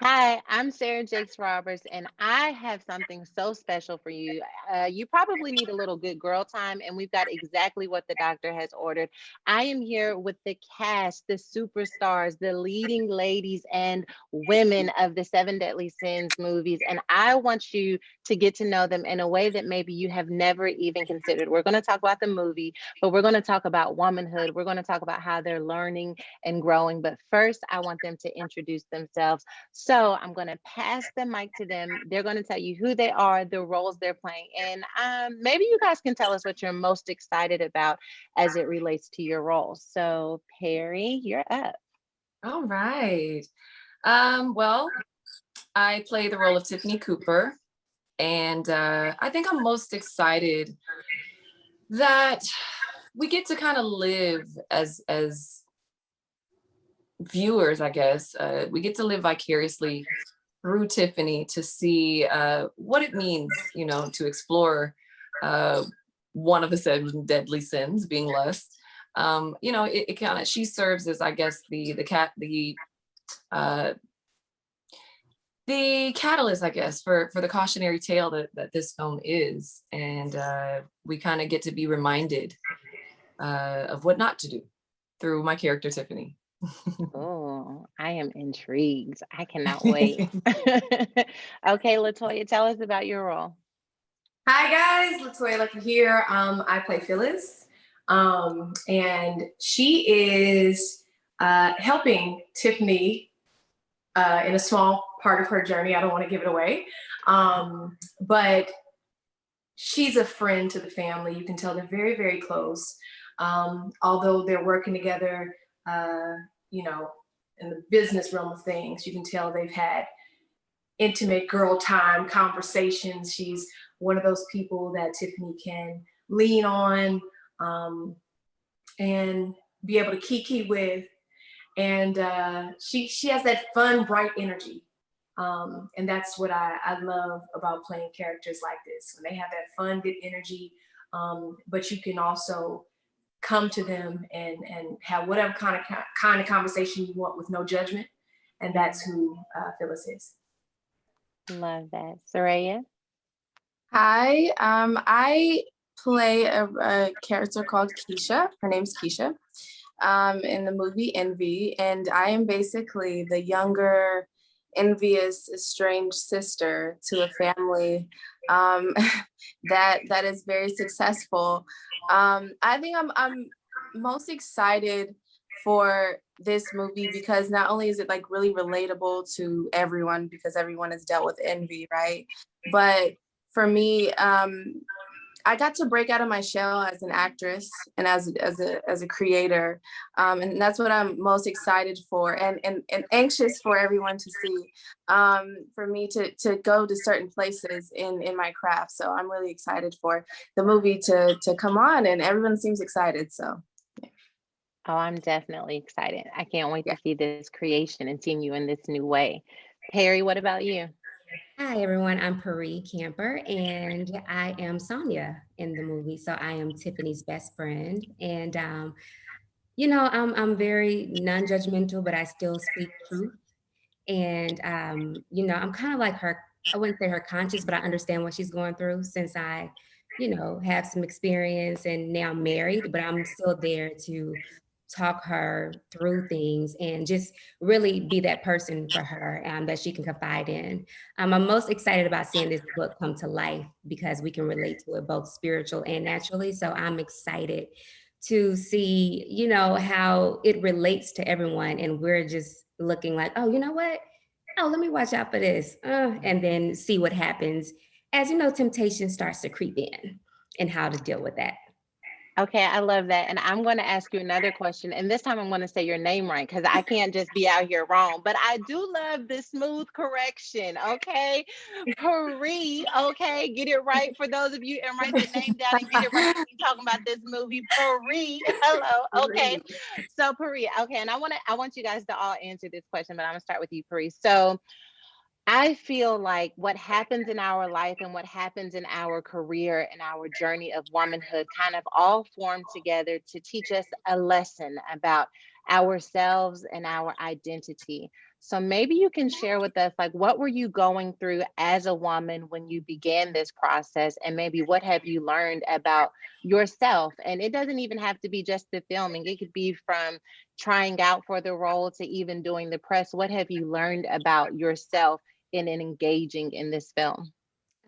Hi, I'm Sarah Jakes Roberts, and I have something so special for you. You probably need a little good girl time, and we've got exactly what the doctor has ordered. I am here with the cast, the superstars, the leading ladies and women of the Seven Deadly Sins movies, and I want you to get to know them in a way that maybe you have never even considered. We're going to talk about the movie, but we're going to talk about womanhood. We're going to talk about how they're learning and growing. But first, I want them to introduce themselves. So I'm going to pass the mic to them. They're going to tell you who they are, the roles they're playing, and maybe you guys can tell us what you're most excited about as it relates to your roles. So Perri, you're up. All right. Well, I play the role of Tiffany Cooper, and I think I'm most excited that we get to kind of live as viewers, I guess. We get to live vicariously through Tiffany to see what it means, to explore uh, one of the seven deadly sins, being lust. It kind of she serves as, I guess, uh, the catalyst, I guess, for the cautionary tale that this film is, and we kind of get to be reminded of what not to do through my character Tiffany. Oh, I am intrigued. I cannot wait. Okay, LeToya, tell us about your role. Hi guys, LeToya Luckett here. I play Phyllis, and she is helping Tiffany in a small part of her journey. I don't want to give it away, but she's a friend to the family. You can tell they're very, very close. Although they're working together, you know, in the business realm of things, you can tell they've had intimate girl time conversations. She's one of those people that Tiffany can lean on and be able to kiki with. And she has that fun, bright energy. And that's what I love about playing characters like this, when they have that fun, good energy, but you can also come to them and have whatever kind of conversation you want with no judgment. And that's who Phyllis is. Love that. Serayah? Hi, I play a character called Keisha. Her name's Keisha in the movie Envy, and I am basically the younger, envious, estranged sister to a family that is very successful. I think I'm most excited for this movie because not only is it like really relatable to everyone because everyone has dealt with envy, right? But for me, I got to break out of my shell as an actress and as a creator, and that's what I'm most excited for and anxious for everyone to see. For me to go to certain places in my craft, so I'm really excited for the movie to come on, and everyone seems excited. So. Oh, I'm definitely excited. I can't wait to see this creation and seeing you in this new way. Perri, what about you? Hi everyone, I'm Perri Camper and I am Sonia in the movie. So I am Tiffany's best friend. And I'm very non-judgmental, but I still speak truth. And I'm kind of like her, I wouldn't say her conscious, but I understand what she's going through since I, have some experience and now married, but I'm still there to talk her through things and just really be that person for her that she can confide in. I'm most excited about seeing this book come to life because we can relate to it both spiritual and naturally. So I'm excited to see, how it relates to everyone. And we're just looking like, oh, you know what? Oh, let me watch out for this. And then see what happens as, temptation starts to creep in and how to deal with that. Okay, I love that. And I'm going to ask you another question. And this time I'm going to say your name right because I can't just be out here wrong. But I do love the smooth correction. Okay. Perri. Okay. Get it right for those of you and write the name down and get it right when we talking about this movie. Perri. Hello. Okay. So Perri. Okay. And I want you guys to all answer this question, but I'm gonna start with you, Perri. So I feel like what happens in our life and what happens in our career and our journey of womanhood kind of all form together to teach us a lesson about ourselves and our identity. So maybe you can share with us, like, what were you going through as a woman when you began this process? And maybe what have you learned about yourself? And it doesn't even have to be just the filming, it could be from trying out for the role to even doing the press. What have you learned about yourself in engaging in this film?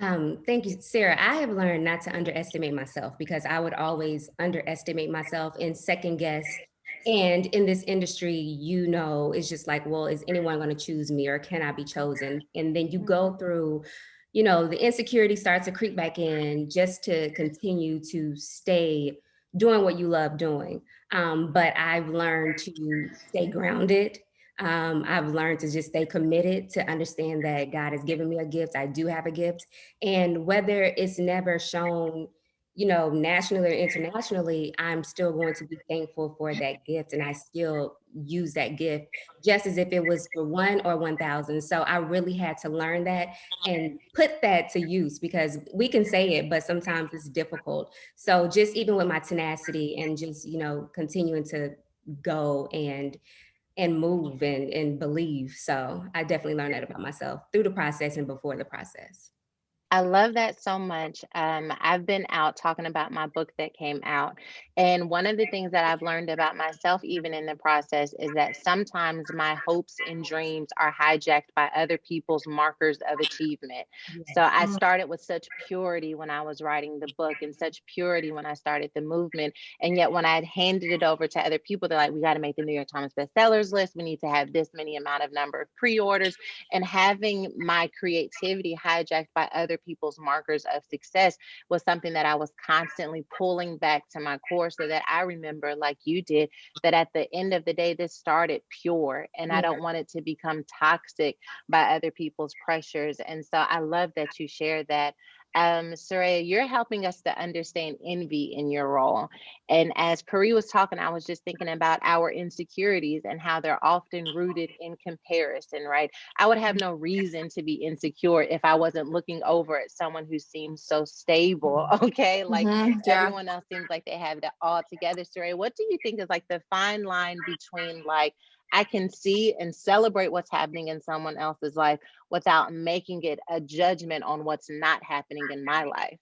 Thank you, Sarah. I have learned not to underestimate myself because I would always underestimate myself and second guess. And in this industry, it's just like, well, is anyone going to choose me or can I be chosen? And then you go through, the insecurity starts to creep back in just to continue to stay doing what you love doing. But I've learned to stay grounded. I've learned to just stay committed, to understand that God has given me a gift. I do have a gift. And whether it's never shown, nationally or internationally, I'm still going to be thankful for that gift. And I still use that gift just as if it was for 1 or 1,000. So I really had to learn that and put that to use, because we can say it, but sometimes it's difficult. So just even with my tenacity and just, continuing to go and move and believe. So I definitely learned that about myself through the process and before the process. I love that so much. I've been out talking about my book that came out. And one of the things that I've learned about myself, even in the process, is that sometimes my hopes and dreams are hijacked by other people's markers of achievement. So I Yes. started with such purity when I was writing the book, and such purity when I started the movement. And yet, when I had handed it over to other people, they're like, we got to make the New York Times bestsellers list. We need to have this many amount of number of pre orders. And having my creativity hijacked by other people's markers of success was something that I was constantly pulling back to my core, so that I remember, like you did, that at the end of the day, this started pure and I Yeah. don't want it to become toxic by other people's pressures. And so I love that you share that. Serayah, you're helping us to understand envy in your role. And as Perri was talking, I was just thinking about our insecurities and how they're often rooted in comparison, right? I would have no reason to be insecure if I wasn't looking over at someone who seems so stable. Okay. Like Yeah. everyone else seems like they have it all together. Serayah, what do you think is like the fine line between, like, I can see and celebrate what's happening in someone else's life without making it a judgment on what's not happening in my life?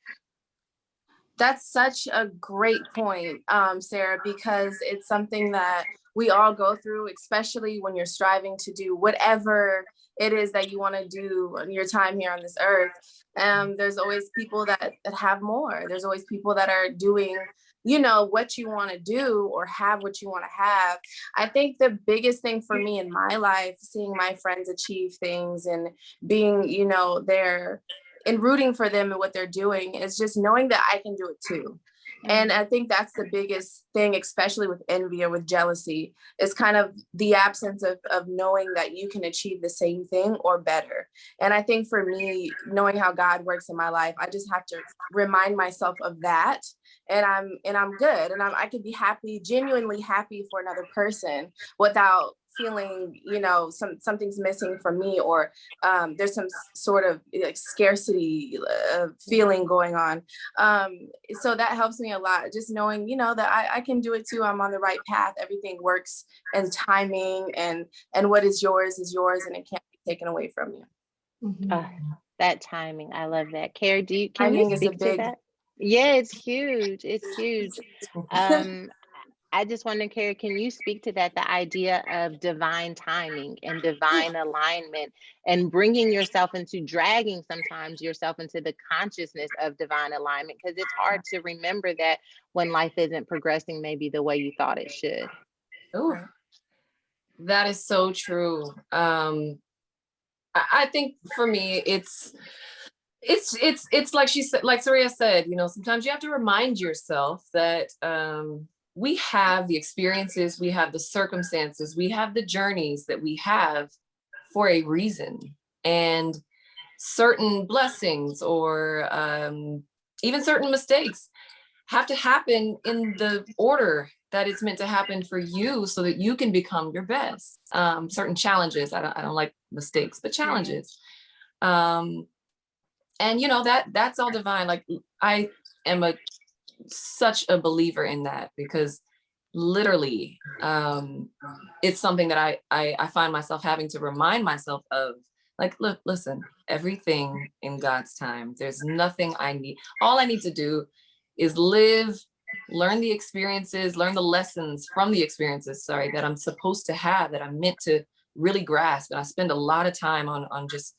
That's such a great point, Sarah, because it's something that we all go through, especially when you're striving to do whatever it is that you want to do in your time here on this earth. There's always people that have more. There's always people that are doing, what you want to do or have what you want to have. I think the biggest thing for me in my life, seeing my friends achieve things and being, there and rooting for them and what they're doing, is just knowing that I can do it too. And I think that's the biggest thing, especially with envy or with jealousy, is kind of the absence of knowing that you can achieve the same thing or better. And I think for me, knowing how God works in my life, I just have to remind myself of that. And I'm good. And I could be happy, genuinely happy for another person without feeling, something's missing from me, or there's some sort of like scarcity feeling going on. So that helps me a lot, just knowing, that I can do it too. I'm on the right path. Everything works and timing, and what is yours, and it can't be taken away from you. Oh, that timing. I love that. Keri, can you Timing is a speak to big. that? Yeah, it's huge. It's huge. Um, I just wonder, Keri, can you speak to that? The idea of divine timing and divine alignment, and bringing yourself into, dragging sometimes yourself into the consciousness of divine alignment, because it's hard to remember that when life isn't progressing maybe the way you thought it should. Oh, that is so true. I think for me, it's like she said, like Serayah said, sometimes you have to remind yourself that we have the experiences, we have the circumstances, we have the journeys that we have for a reason. And certain blessings or even certain mistakes have to happen in the order that it's meant to happen for you, so that you can become your best. Certain challenges, I don't like mistakes, but challenges. And that's all divine. Like, I am such a believer in that, because literally, it's something that I find myself having to remind myself of. Like, look, listen, everything in God's time. There's nothing I need. All I need to do is live, learn the experiences, learn the lessons from the experiences, that I'm supposed to have, that I'm meant to really grasp. And I spend a lot of time on just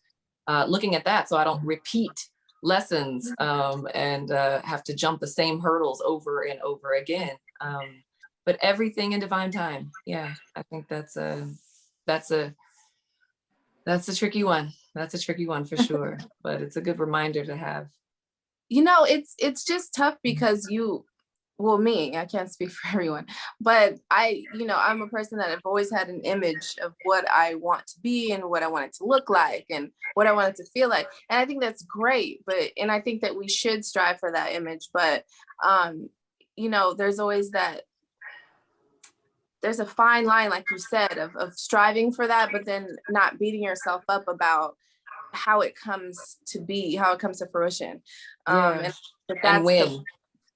looking at that so I don't repeat lessons and have to jump the same hurdles over and over again. But everything in divine time. Yeah, I think that's a tricky one. That's a tricky one for sure, but it's a good reminder to have. You know, it's just tough because me, I can't speak for everyone, but I'm a person that I've always had an image of what I want to be and what I want it to look like and what I want it to feel like. And I think that's great, and I think that we should strive for that image, but there's always there's a fine line, like you said, of striving for that, but then not beating yourself up about how it comes to be, how it comes to fruition. And that's and when.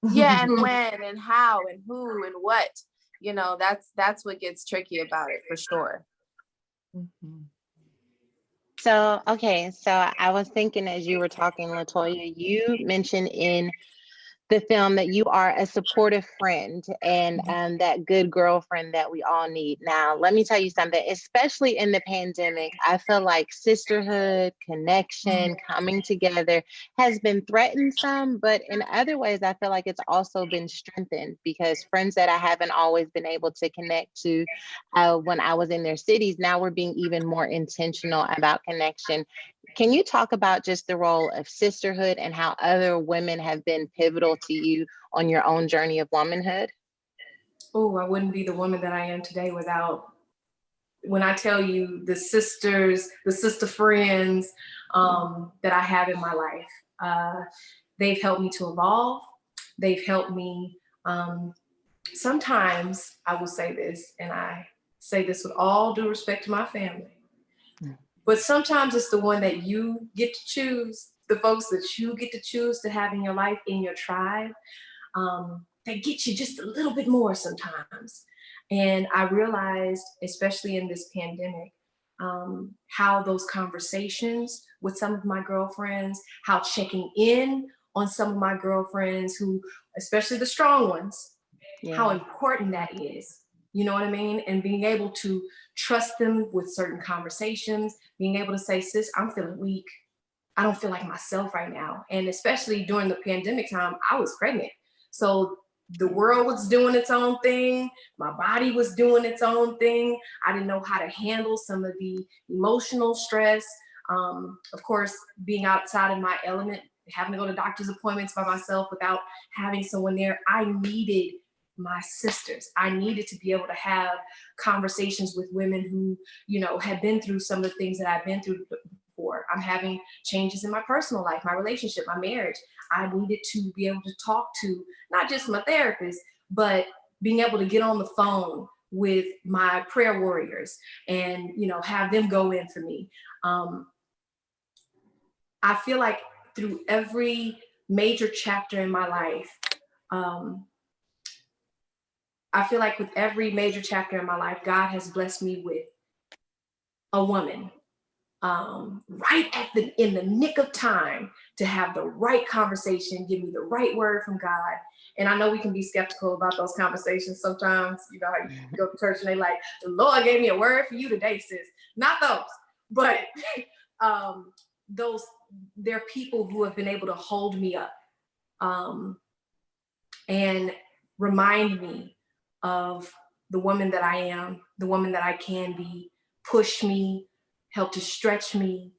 And when and how and who and what, that's what gets tricky about it for sure. Mm-hmm. So I was thinking as you were talking, LeToya, you mentioned in the film that you are a supportive friend and that good girlfriend that we all need. Now, let me tell you something, especially in the pandemic, I feel like sisterhood, connection, coming together has been threatened some, but in other ways, I feel like it's also been strengthened because friends that I haven't always been able to connect to when I was in their cities, now we're being even more intentional about connection. Can you talk about just the role of sisterhood and how other women have been pivotal to you on your own journey of womanhood? Oh, I wouldn't be the woman that I am today without, when I tell you the sisters, the sister friends that I have in my life. They've helped me to evolve. They've helped me. Sometimes I will say this, and I say this with all due respect to my family. But sometimes it's the one that you get to choose, the folks that you get to choose to have in your life, in your tribe, that get you just a little bit more sometimes. And I realized, especially in this pandemic, how those conversations with some of my girlfriends, how checking in on some of my girlfriends who, especially the strong ones, how important that is. You know what I mean? And being able to trust them with certain conversations, being able to say, sis, I'm feeling weak. I don't feel like myself right now. And especially during the pandemic time, I was pregnant. So the world was doing its own thing. My body was doing its own thing. I didn't know how to handle some of the emotional stress. Of course, being outside of my element, having to go to doctor's appointments by myself without having someone there. I needed my sisters. I needed to be able to have conversations with women who, had been through some of the things that I've been through before. I'm having changes in my personal life, my relationship, my marriage. I needed to be able to talk to not just my therapist, but being able to get on the phone with my prayer warriors and, have them go in for me. I feel like through every major chapter in my life, I feel like with every major chapter in my life, God has blessed me with a woman right in the nick of time to have the right conversation, give me the right word from God. And I know we can be skeptical about those conversations sometimes. You know how you go to church and they like, the Lord gave me a word for you today, sis. Not those, but they're people who have been able to hold me up and remind me of the woman that I am, the woman that I can be, push me, help to stretch me.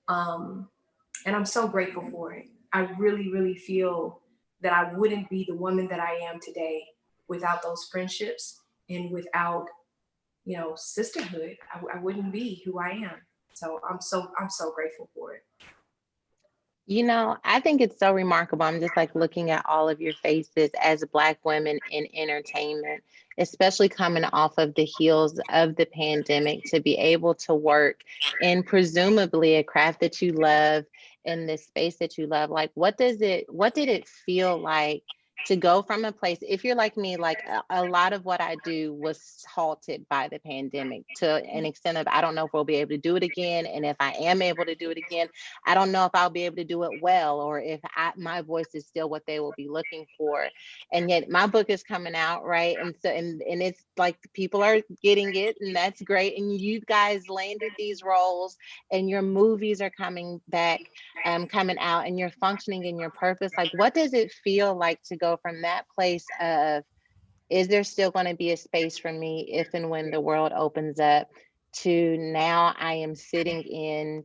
And I'm so grateful for it. I really, really feel that I wouldn't be the woman that I am today without those friendships and without, sisterhood. I wouldn't be who I am. So I'm so grateful for it. I think it's so remarkable. I'm just like looking at all of your faces as Black women in entertainment, especially coming off of the heels of the pandemic, to be able to work in presumably a craft that you love in this space that you love. Like, what did it feel like to go from a place, if you're like me, like a lot of what I do was halted by the pandemic to an extent of, I don't know if we'll be able to do it again. And if I am able to do it again, I don't know if I'll be able to do it well, or if my voice is still what they will be looking for. And yet my book is coming out, right? And so, and it's like people are getting it, and that's great. And you guys landed these roles, and your movies are coming back, coming out, and you're functioning in your purpose. Like, what does it feel like to go from that place of, is there still going to be a space for me if and when the world opens up, to now I am standing in,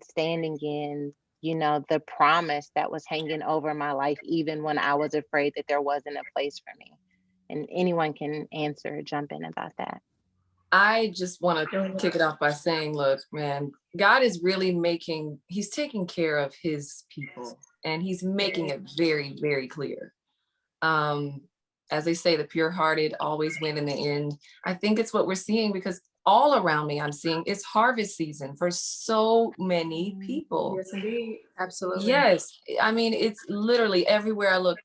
the promise that was hanging over my life, even when I was afraid that there wasn't a place for me? And anyone can answer or jump in about that. I just want to kick it off by saying, look, man, God is really he's taking care of his people, and he's making it very, very clear. As they say, the pure-hearted always win in the end. I think it's what we're seeing, because all around me, I'm seeing it's harvest season for so many people. Yes, indeed. Absolutely. Yes. I mean, it's literally everywhere I look,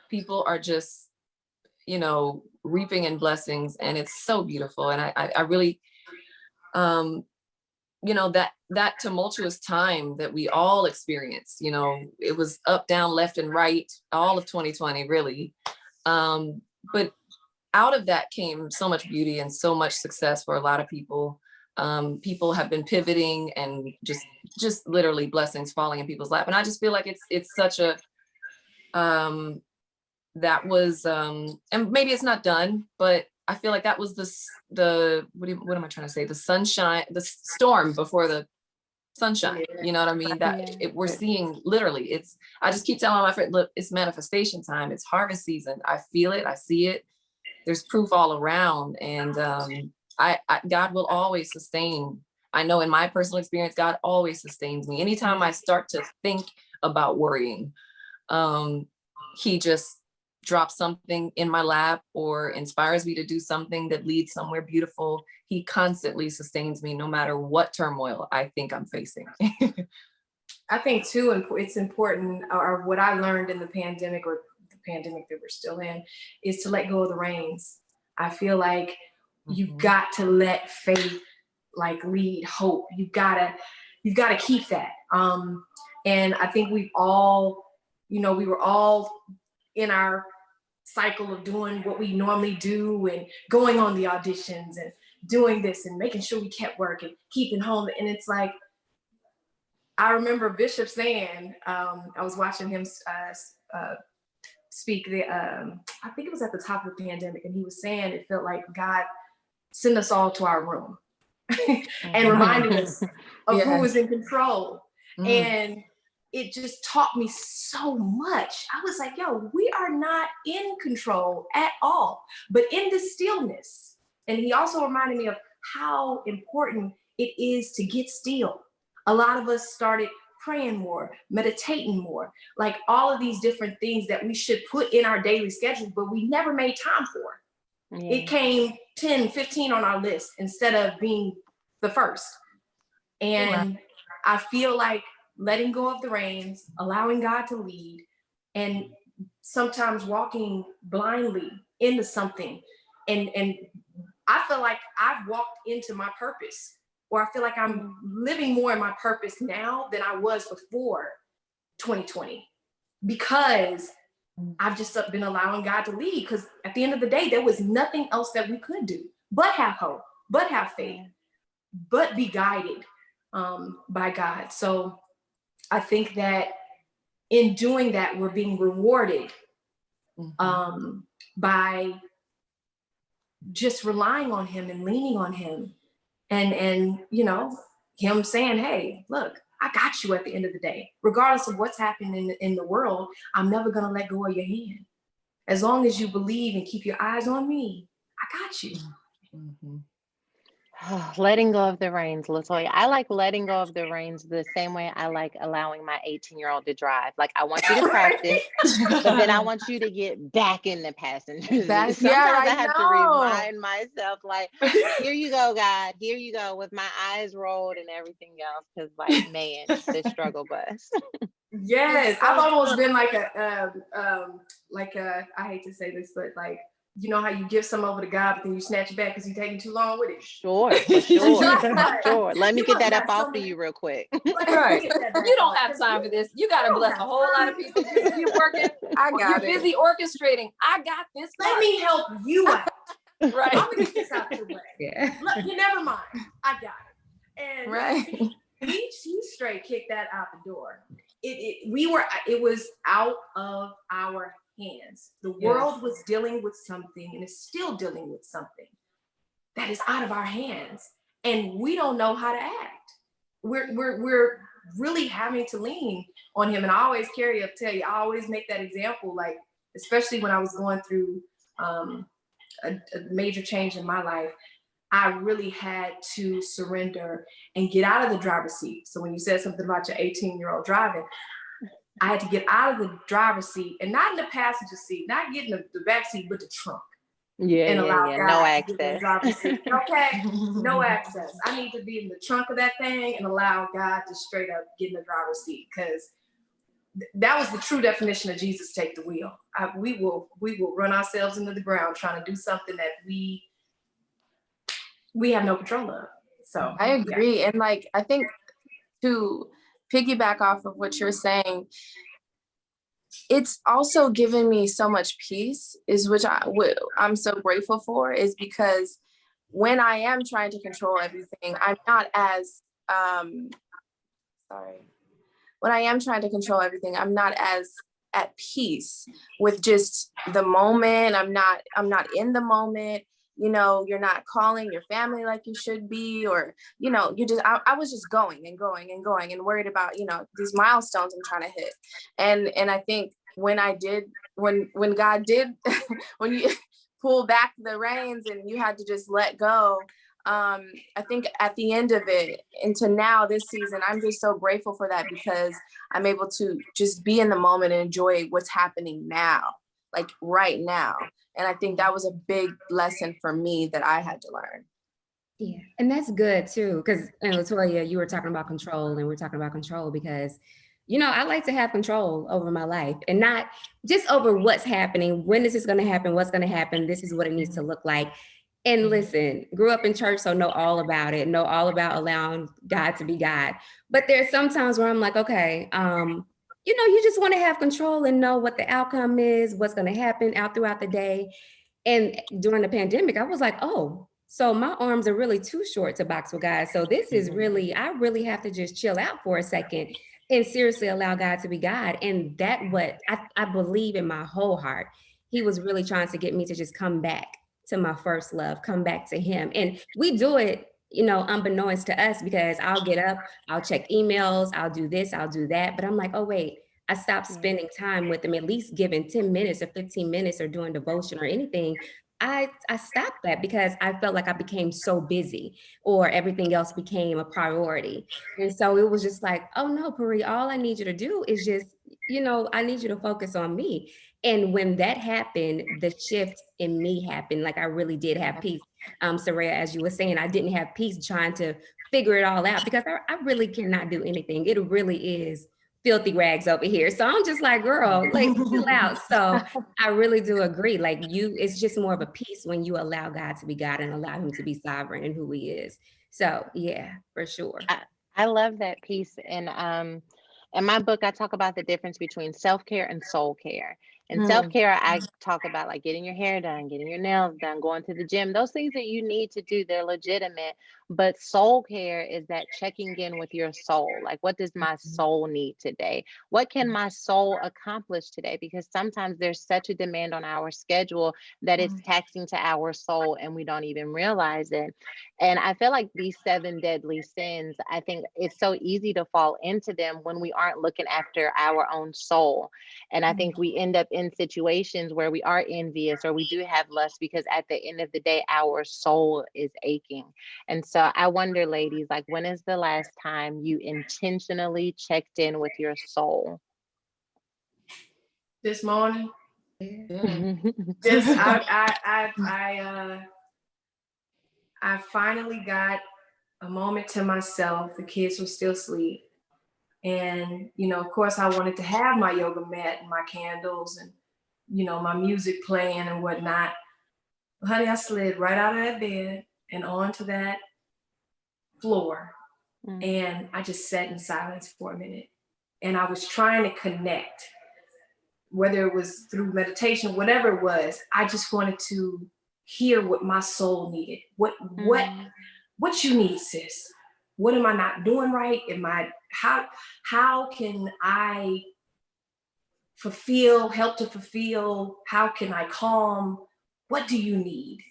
people are just, reaping in blessings, and it's so beautiful. And I really, that tumultuous time that we all experienced, it was up, down, left, and right, all of 2020, really. But out of that came so much beauty and so much success for a lot of people. People have been pivoting, and just literally blessings falling in people's lap. And I just feel like it's such a, that was, and maybe it's not done, but I feel like that was what am I trying to say? The sunshine, the storm before the sunshine. You know what I mean? We're seeing literally, I just keep telling my friend, look, it's manifestation time. It's harvest season. I feel it. I see it. There's proof all around. And God will always sustain. I know in my personal experience, God always sustains me. Anytime I start to think about worrying, he just drops something in my lap or inspires me to do something that leads somewhere beautiful. He constantly sustains me, no matter what turmoil I think I'm facing. I think too, it's important, or what I learned in the pandemic, or the pandemic that we're still in, is to let go of the reins. I feel like you've got to let faith like lead hope. You've got to keep that. And I think we were all in our cycle of doing what we normally do, and going on the auditions and doing this and making sure we kept working, keeping home. And it's like, I remember Bishop saying, I was watching him speak, I think it was at the top of the pandemic, and he was saying it felt like God sent us all to our room and reminded us of who was in control. And it just taught me so much. I was like, yo, we are not in control at all, but in this stillness. And he also reminded me of how important it is to get still. A lot of us started praying more, meditating more, like all of these different things that we should put in our daily schedule, but we never made time for. It came 10, 15 on our list instead of being the first. And I feel like letting go of the reins, allowing God to lead, and sometimes walking blindly into something. And I feel like I've walked into my purpose, or I feel like I'm living more in my purpose now than I was before 2020, because I've just been allowing God to lead. Because at the end of the day, there was nothing else that we could do but have hope, but have faith, but be guided by God. So I think that in doing that, we're being rewarded by just relying on him and leaning on him, and him saying, hey, look, I got you at the end of the day. Regardless of what's happening in the world, I'm never going to let go of your hand. As long as you believe and keep your eyes on me, I got you. Letting go of the reins, LeToya. I like letting go of the reins the same way I like allowing my 18-year-old to drive. Like, I want you to practice, but then I want you to get back in the passenger seat. Sometimes I have to remind myself, like, here you go, God. Here you go, with my eyes rolled and everything else. Because, like, man, the struggle bus. Yes, I've almost been like I hate to say this, but like, you know how you give some over to God, but then you snatch it back because you're taking too long with it. Sure, for sure, Right. sure. Let me You get must that up got so off of many- you real quick. Right. Get that back You don't on, have 'cause time for this. You got to don't bless have a whole lot of time. people. You're working. I You're got it. busy orchestrating. I got this. Let part. me help you out. Right. I'm gonna get this out your way. Yeah. Look, you never mind. I got it. And Right. he straight kicked that out the door. It was out of our hands. The world was dealing with something and is still dealing with something that is out of our hands, and we don't know how to act. We're really having to lean on him. And I always tell you, I always make that example, like, especially when I was going through a major change in my life, I really had to surrender and get out of the driver's seat. So when you said something about your 18-year-old driving, I had to get out of the driver's seat and not in the passenger seat, not getting the back seat, but the trunk. And allow God No to get in the access. driver's seat. Okay, no access. I need to be in the trunk of that thing and allow God to straight up get in the driver's seat, because that was the true definition of Jesus take the wheel. We will run ourselves into the ground trying to do something that we have no control of. So I agree. And like, I think to piggyback off of what you're saying, it's also given me so much peace, is what I'm so grateful for, is because when I am trying to control everything, I'm not as, when I am trying to control everything, I'm not as at peace with just the moment. I'm not in the moment. You know, you're not calling your family like you should be, or, you know, I was just going and going and going and worried about, you know, these milestones I'm trying to hit. And I think when God did, when you pull back the reins and you had to just let go, I think at the end of it into now this season, I'm just so grateful for that, because I'm able to just be in the moment and enjoy what's happening now, like right now. And I think that was a big lesson for me that I had to learn. Yeah, and that's good too, because LeToya, you were talking about control, and we're talking about control because, you know, I like to have control over my life, and not just over what's happening. When is this going to happen? What's going to happen? This is what it needs to look like. And listen, grew up in church, so know all about it, know all about allowing God to be God. But there's some times where I'm like, okay, you know, you just want to have control and know what the outcome is, what's going to happen out throughout the day. And during the pandemic, I was like, oh, so my arms are really too short to box with God. So this is really, I really have to just chill out for a second and seriously allow God to be God. And that what I believe in my whole heart, he was really trying to get me to just come back to my first love, come back to him. And we do it, you know, unbeknownst to us, because I'll get up, I'll check emails, I'll do this, I'll do that. But I'm like, oh, wait, I stopped spending time with him, at least giving 10 minutes or 15 minutes or doing devotion or anything. I stopped that because I felt like I became so busy, or everything else became a priority. And so it was just like, oh no, Perri, all I need you to do is just, you know, I need you to focus on me. And when that happened, the shift in me happened. Like I really did have peace. Serayah, as you were saying, I didn't have peace trying to figure it all out, because I really cannot do anything. It really is filthy rags over here. So I'm just like, girl, like chill out. So I really do agree. Like it's just more of a peace when you allow God to be God and allow him to be sovereign in who he is. So yeah, for sure. I love that piece. And in my book, I talk about the difference between self-care and soul care. And self-care, I talk about like getting your hair done, getting your nails done, going to the gym, those things that you need to do, they're legitimate. But soul care is that checking in with your soul. Like, what does my soul need today? What can my soul accomplish today? Because sometimes there's such a demand on our schedule that it's taxing to our soul and we don't even realize it. And I feel like these 7 deadly sins, I think it's so easy to fall into them when we aren't looking after our own soul. And I think we end up in situations where we are envious or we do have lust, because at the end of the day, our soul is aching. And so I wonder, ladies, like, when is the last time you intentionally checked in with your soul? This morning. Yeah. Just I finally got a moment to myself. The kids were still asleep, And, you know, of course I wanted to have my yoga mat and my candles and, you know, my music playing and whatnot. Honey, I slid right out of that bed and onto that floor. And I just sat in silence for a minute. And I was trying to connect, whether it was through meditation, whatever it was. I just wanted to hear what my soul needed. What you need, sis? What am I not doing right? How can I help to fulfill? How can I calm? What do you need?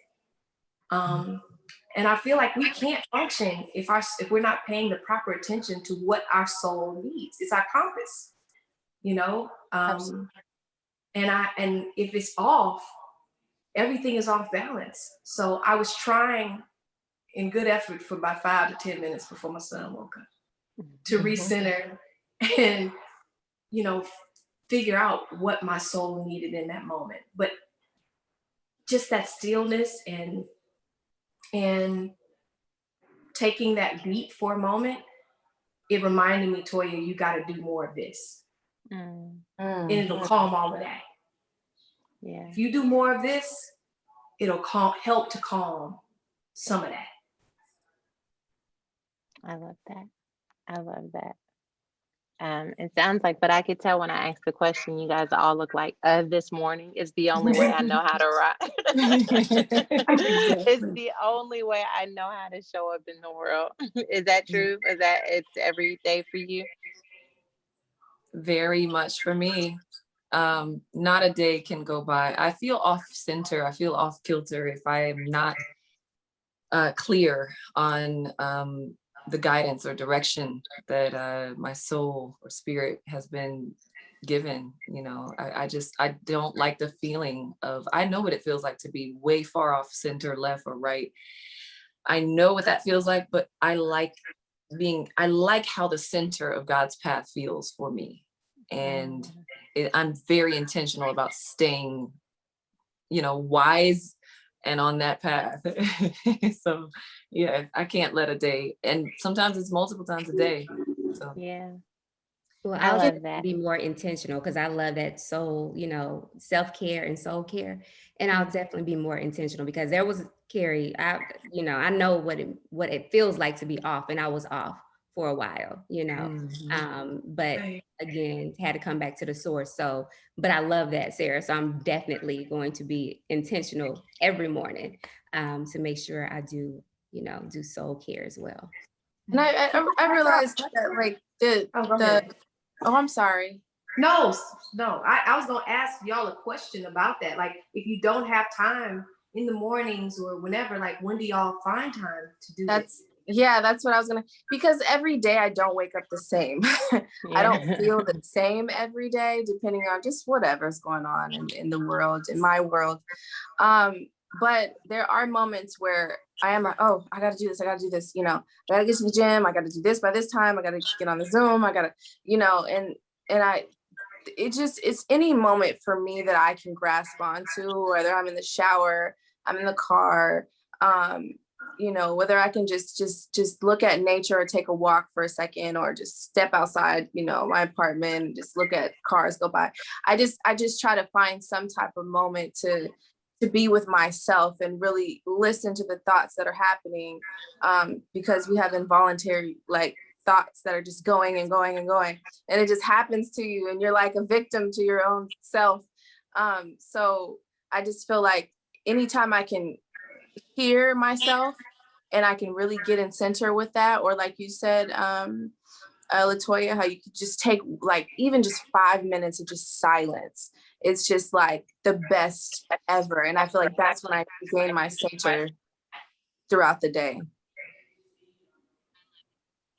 And I feel like we can't function if we're not paying the proper attention to what our soul needs. It's our compass, you know. And if it's off, everything is off balance. So I was trying in good effort for about 5 to 10 minutes before my son woke up to recenter and, you know, figure out what my soul needed in that moment. But just that stillness and taking that beat for a moment, it reminded me, Toya, you got to do more of this. And it'll calm all of that. Yeah. If you do more of this, it'll help to calm some of that. I love that. I love that. It sounds like, but I could tell when I asked the question, you guys all look like this morning is the only way I know how to rock. It's the only way I know how to show up in the world. Is that true? Is that it's every day for you? Very much for me. Not a day can go by. I feel off center. I feel off kilter if I am not clear on the guidance or direction that my soul or spirit has been given. You know, I don't like the feeling of, I know what it feels like to be way far off center, left or right. I know what that feels like, but I like how the center of God's path feels for me. And I'm very intentional about staying, you know, wise and on that path. So yeah, I can't let a day, and sometimes it's multiple times a day. So yeah. Well, I I'll love just that. be more intentional because I love that soul, you know, self-care and soul care. And I'll definitely be more intentional because there was Keri, I know what it feels like to be off, and I was off for a while, you know. But again, had to come back to the source. So, but I love that, Sarah. So I'm definitely going to be intentional every morning to make sure I do, you know, do soul care as well. And I realized that like I'm sorry. No. I was gonna ask y'all a question about that. Like, if you don't have time in the mornings or whenever, like, when do y'all find time to do this? Yeah, that's what I was gonna, because every day I don't wake up the same. I don't feel the same every day, depending on just whatever's going on in the world, in my world. But there are moments where I am like, oh, I gotta do this, you know, I gotta get to the gym, I gotta do this by this time, I gotta get on the Zoom, I gotta, you know, and it's any moment for me that I can grasp onto, whether I'm in the shower, I'm in the car, you know, whether I can just look at nature or take a walk for a second, or just step outside, you know, my apartment and just look at cars go by. I just try to find some type of moment to be with myself and really listen to the thoughts that are happening, because we have involuntary like thoughts that are just going and going and going, and it just happens to you and you're like a victim to your own self. So I just feel like anytime I can hear myself and I can really get in center with that, or like you said, LeToya, how you could just take like even just 5 minutes of just silence. It's just like the best ever. And I feel like that's when I gain my center throughout the day.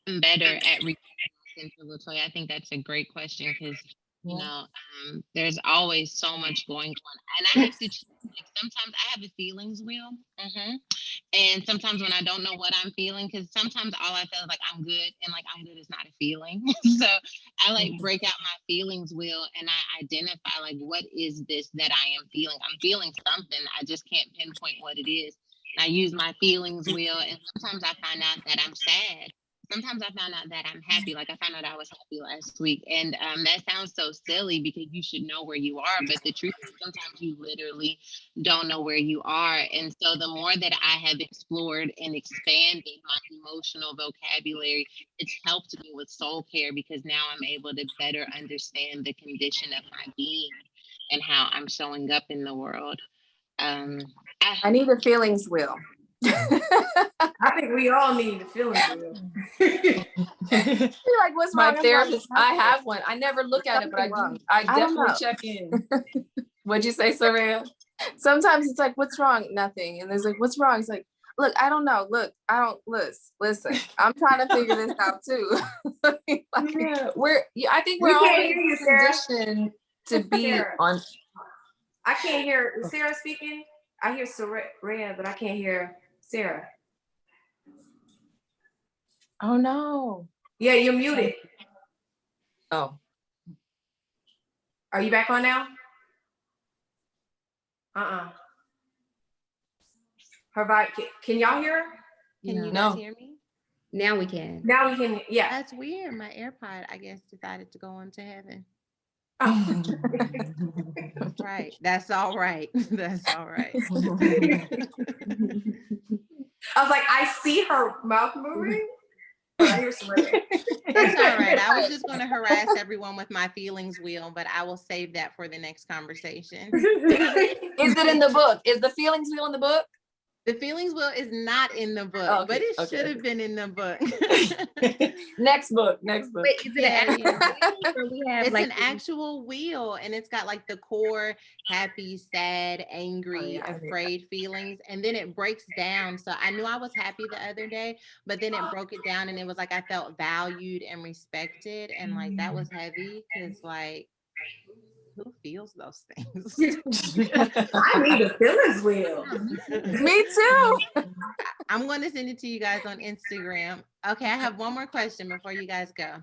I'm better at center, LeToya. I think that's a great question because you know, there's always so much going on, and I have to like sometimes I have a feelings wheel, and sometimes when I don't know what I'm feeling, because sometimes all I feel is like I'm good, and like I'm good is not a feeling. So I like break out my feelings wheel and I identify like what is this that I am feeling. I'm feeling something. I just can't pinpoint what it is. And I use my feelings wheel, and sometimes I find out that I'm sad. sometimes I found out that I'm happy. Like I found out I was happy last week. And that sounds so silly because you should know where you are. But the truth is sometimes you literally don't know where you are. And so the more that I have explored and expanded my emotional vocabulary, it's helped me with soul care because now I'm able to better understand the condition of my being and how I'm showing up in the world. Um, I need a feelings wheel. I think we all need the feelings wheel. You're like, what's My wrong? therapist, I have one. I never look at it, but I do. I don't definitely know. check in. What'd you say, Serayah? Sometimes it's like, what's wrong? Nothing. And there's like, what's wrong? It's like, look, I don't know. Look, I don't listen. I'm trying to figure this out too. Like, Yeah, I think we're We can't always hear you, Sarah. conditioned to be Sarah. on. I can't hear. Is Sarah speaking? I hear Serayah, but I can't hear Sarah. oh no. Yeah, you're muted. Oh, Are you back on now? Her vibe. Can y'all hear her? can you No. guys hear me? Now we can. Now we can. Yeah. That's weird. My AirPod, I guess, decided to go into heaven. Oh. Right. That's all right. That's all right. I was like, I see her mouth moving. But I hear Serayah. It's all right. I was just going to harass everyone with my feelings wheel, but I will save that for the next conversation. Is it in the book? Is the feelings wheel in the book? The feelings wheel is not in the book, Okay, but it okay. should have been in the book. Next book. Wait, is it an actual we have It's like an actual wheel, and it's got like the core happy, sad, angry, afraid feelings, and then it breaks down. So I knew I was happy the other day, but then it broke it down, and it was like I felt valued and respected, and like that was heavy because like who feels those things? I need a feelings wheel. Me too. I'm going to send it to you guys on Instagram. Okay, I have one more question before you guys go.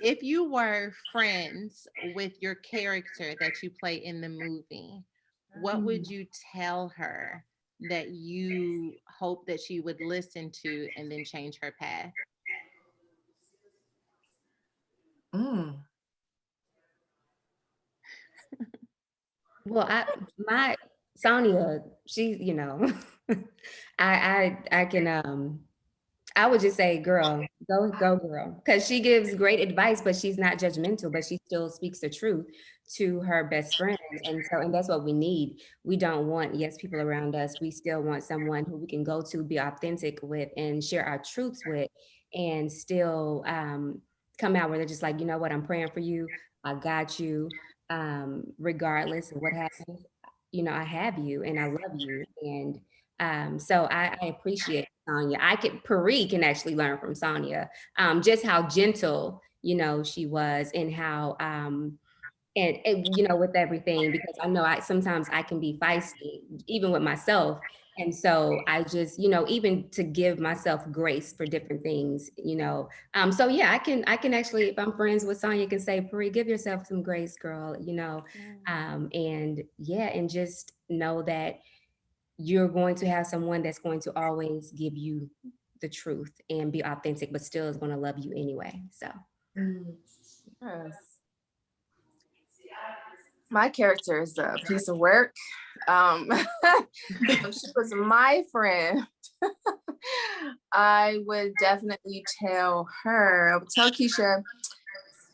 If you were friends with your character that you play in the movie, what would you tell her that you hope that she would listen to and then change her path? Well, my Sonia, she's, I can I would just say, girl, go girl. Because she gives great advice, but she's not judgmental, but she still speaks the truth to her best friend. And that's what we need. We don't want, yes, people around us. We still want someone who we can go to, be authentic with, and share our truths with, and still come out where they're just like, you know what, I'm praying for you. I got you. Regardless of what happens, I have you and I love you. And so I appreciate Sonia. Perri can actually learn from Sonia, just how gentle, she was, and how, and with everything, because I know sometimes I can be feisty, even with myself. And so I just, even to give myself grace for different things, so yeah, I can actually, if I'm friends with Sonia, can say, Perri, give yourself some grace, girl, and yeah, and just know that you're going to have someone that's going to always give you the truth and be authentic, but still is going to love you anyway. So. Yes. My character is a piece of work. If she was my friend, I would definitely tell her, I would tell Keisha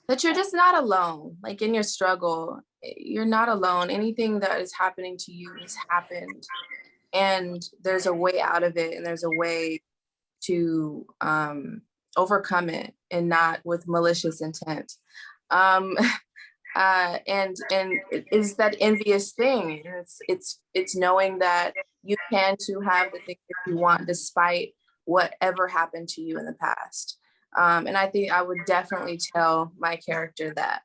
that you're just not alone. Like in your struggle, you're not alone. Anything that is happening to you has happened. And there's a way out of it, and there's a way to overcome it, and not with malicious intent. And it is that envious thing. It's knowing that you can too have the things that you want despite whatever happened to you in the past. And I think I would definitely tell my character that.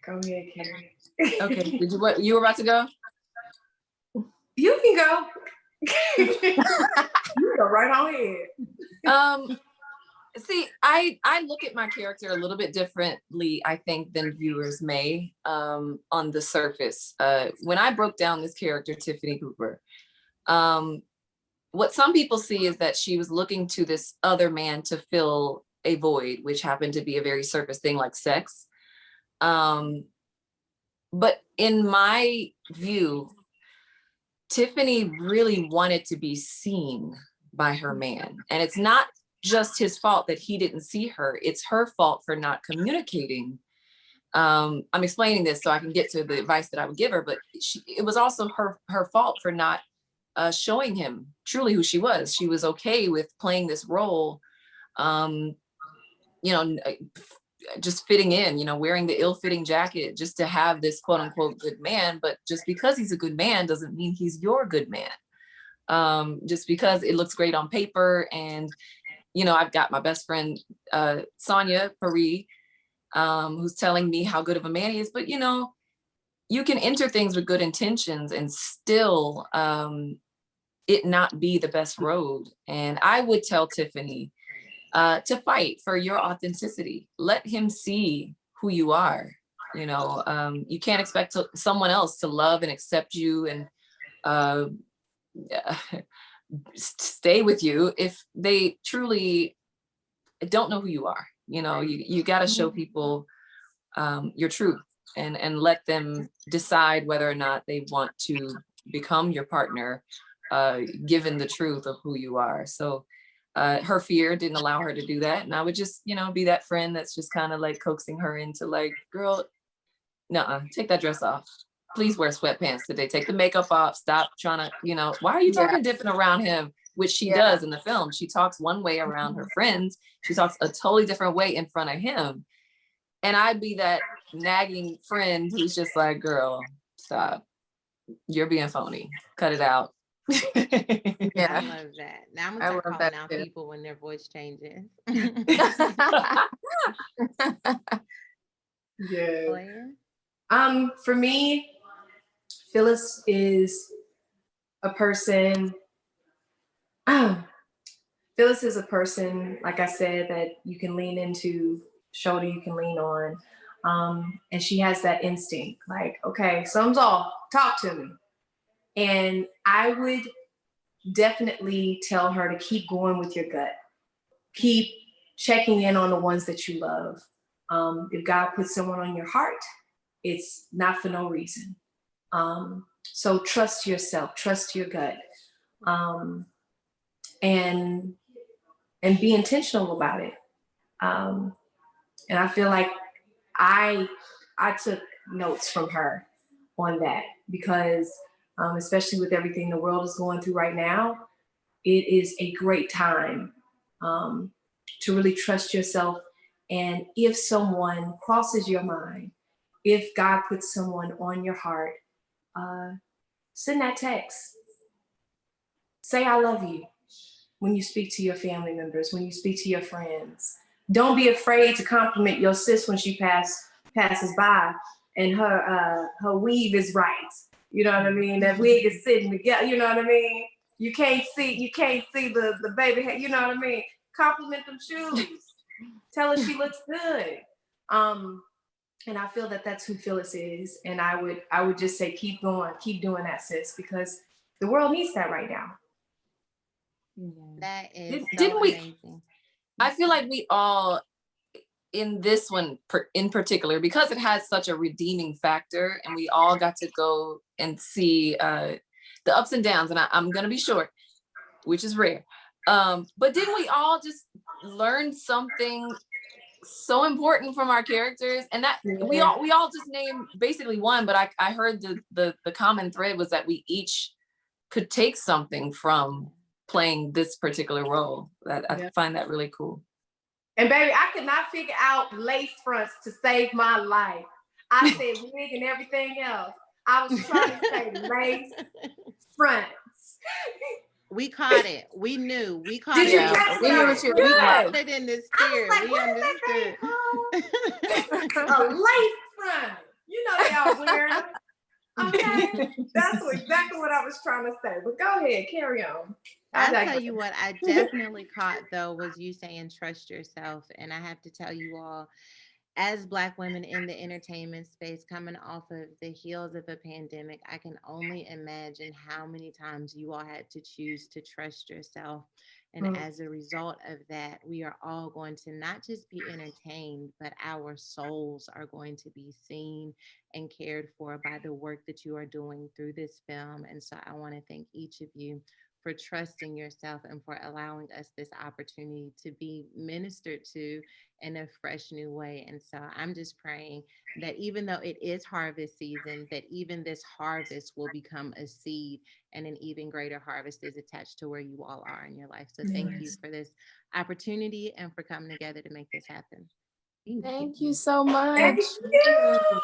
Go ahead, Keri. Okay. You were about to go? You can go. You go right on ahead. See, I look at my character a little bit differently, I think, than viewers may on the surface. When I broke down this character, Tiffany Cooper, What some people see is that she was looking to this other man to fill a void, which happened to be a very surface thing like sex. But in my view, Tiffany really wanted to be seen by her man. And it's not just his fault that he didn't see her. It's her fault for not communicating. I'm explaining this so I can get to the advice that I would give her, but it was also her fault for not showing him truly who she was. She was okay with playing this role, just fitting in, wearing the ill-fitting jacket just to have this quote unquote good man. But just because he's a good man doesn't mean he's your good man. Just because it looks great on paper. And, I've got my best friend, Serayah Perri, who's telling me how good of a man he is. But, you can enter things with good intentions and still it not be the best road. And I would tell Tiffany, to fight for your authenticity. Let him see who you are. You can't expect someone else to love and accept you and stay with you if they truly don't know who you are. You got to show people your truth and let them decide whether or not they want to become your partner, given the truth of who you are. So her fear didn't allow her to do that. And I would just, be that friend that's just kind of like coaxing her into like, girl, nuh-uh, take that dress off. Please wear sweatpants today. Take the makeup off. Stop trying to, why are you talking different around him? Which she does in the film. She talks one way around her friends. She talks a totally different way in front of him. And I'd be that nagging friend who's just like, girl, stop. You're being phony. Cut it out. Yeah, I love that. Now I'm gonna start calling out people when their voice changes. For me, Phyllis is a person. Phyllis is a person, like I said, that you can lean into, shoulder you can lean on, and she has that instinct, like, okay, something's off. Talk to me. And I would definitely tell her to keep going with your gut. Keep checking in on the ones that you love. If God puts someone on your heart, it's not for no reason. So trust yourself, trust your gut, and be intentional about it. And I feel like I took notes from her on that because especially with everything the world is going through right now, it is a great time to really trust yourself. And if someone crosses your mind, if God puts someone on your heart, send that text. Say, I love you when you speak to your family members, when you speak to your friends. Don't be afraid to compliment your sis when she passes by and her weave is right. You know what I mean? That wig is sitting together. You know what I mean? You can't see the baby head. You know what I mean? Compliment them shoes. Tell her she looks good. And I feel that that's who Phyllis is. And I would just say, keep going, keep doing that, sis, because the world needs that right now. That is amazing. I feel like we all, in this one in particular, because it has such a redeeming factor, and we all got to go and see the ups and downs, and I'm going to be short, which is rare. But didn't we all just learn something so important from our characters? And that we all just named basically one, but I heard the common thread was that we each could take something from playing this particular role. I find that really cool. And baby, I could not figure out lace fronts to save my life. I said wig and everything else. I was trying to say lace fronts. We caught it. We knew. We caught it. We knew what you were. We caught it in the spirit. Like, we understood. A lace front. You know they all wearing them. Okay, that's exactly what I was trying to say. But go ahead, carry on. I'll tell you what I definitely caught though was you saying trust yourself, and I have to tell you all, as Black women in the entertainment space coming off of the heels of a pandemic, I can only imagine how many times you all had to choose to trust yourself. And Mm. as a result of that, we are all going to not just be entertained, but our souls are going to be seen and cared for by the work that you are doing through this film. And so I want to thank each of you for trusting yourself and for allowing us this opportunity to be ministered to in a fresh new way. And so I'm just praying that even though it is harvest season, that even this harvest will become a seed and an even greater harvest is attached to where you all are in your life. So thank you Yes. for this opportunity and for coming together to make this happen. Thank you so Thank much. you.